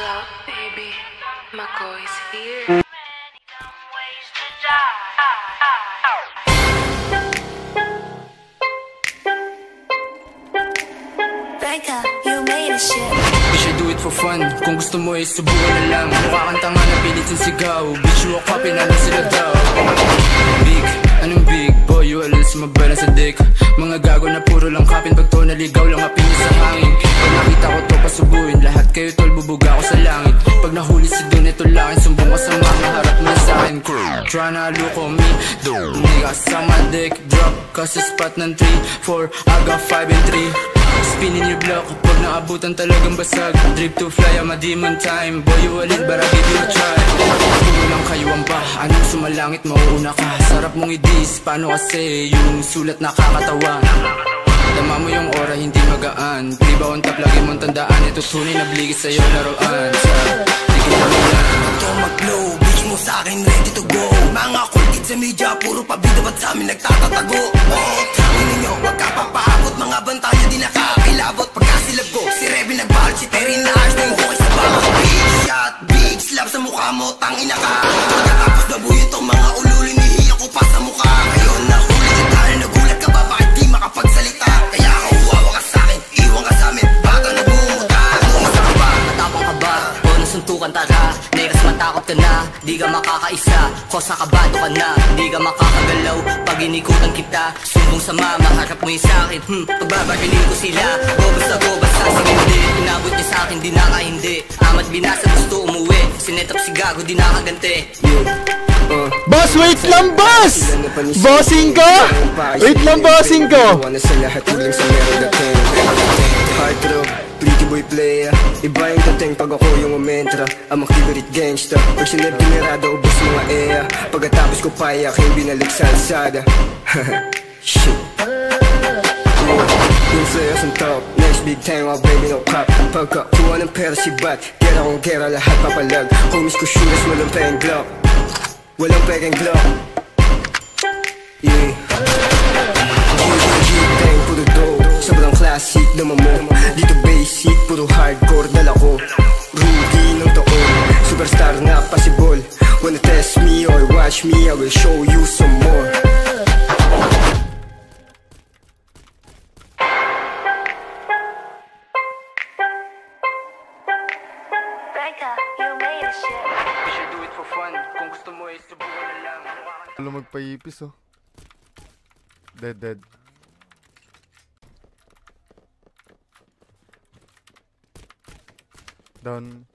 out, baby. McCoy's here. Becca, you made a shit. Bitch, I do it for fun. Kung gusto mo ay subukan na lang. Mukha kang tanga na pilit yung sigaw. Bitch, walk up, pinanong sila daw. Big, anong big? Boy, you alis, mabalan sa dick. Mga gago na puro lang kapin. Pag to naligaw lang apinis sa hangin. Pag nakita ko to, pasubuin. Lahat kayo tol, bubuga ko sa langit. Pag nahuli si Don, ito langit. Sumbong ka sa mga harap mo sa akin. Tryna look on me, nigga sa my dick. Drop ka sa spot ng 3, 4, I got 5 and 3. Spinning your block, pag naabutan talagang basag. Drip to fly, I'm a demon time. Boy, you a lead, but I give you a try. Puro lang kayo ang pa, anong sumalangit, mauuna ka. Sarap mong i-diss, paano kasi yung sulat nakakatawa. Tama mo yung aura, hindi magaan. Priba on top, lagi mong tandaan. Ito tunay na bligis sa'yo, laruan. Sa tigil na lang. Ito mag-glow, bitch mo sa'kin, ready to go. Mga cool kids sa media, puro pabida ba't sa'min nagtatatago. Oh, tangin ninyo, wag ka papaabot. Mga banta nyo di nakakilabot. Pagkasilab ko, si Revy nagbalat. Si Terry na ayos na yung hukay sa baka. Big shot, big slap sa mukha mo, tangina ka. Pagkatapos nabuyin tong mga ululin, nihiyak ko pa sa mukha. Ngayon nahuli kita, nagulat ka ba? Bakit di makapagsalita? Kaya kawawa ka sa'kin, iwan ka sa'min. Bata nagmumuta, nung isa ka ba? Matapang ka ba? O nasuntukan tara? Negas matakot ka na, di ka makakaisa. Kosa kabado ka na, di ka makakagalaw. Pag inikutan kita, sumbong sama, maharap mo yung sa'kin. Pagbabarinin ko sila, gobas na gobas sa sinindi. Inabot niya sa'kin, di nakahindi. Amat binasa, gusto umuwi. Sinetap si gago, di nakaganti. Boss, wait lang, boss! Bossing ko! Wait lang, bossing ko! Sa lahat huling sa meron dating. Hard rock, pretty boy player. Iba yung dating pag ako yung umentra. Ang makibirit gangsta. Pag sinab generado, ubos mga ea. Pagkatapos ko payak, yung binalik sa alsada. Shit. Yung flayers on top, next big time, oh baby no cop. Pagkakuha ng pera si Bat, gera kong gera, lahat papalag. Homies ko shooters, walang paying glock. Walang pekeng glock. Yeah. G-Bang, puro dope. Sobrang classic naman mo. Dito basic, puro hardcore dala ko. Rugi ng taon, superstar na possible. Wanna test me or watch me, I will show you some more. Becca, you made a shit. We should do it for fun. Kung gusto mo ay subukan na lang. Wala magpaipis, oh. Dead. Down.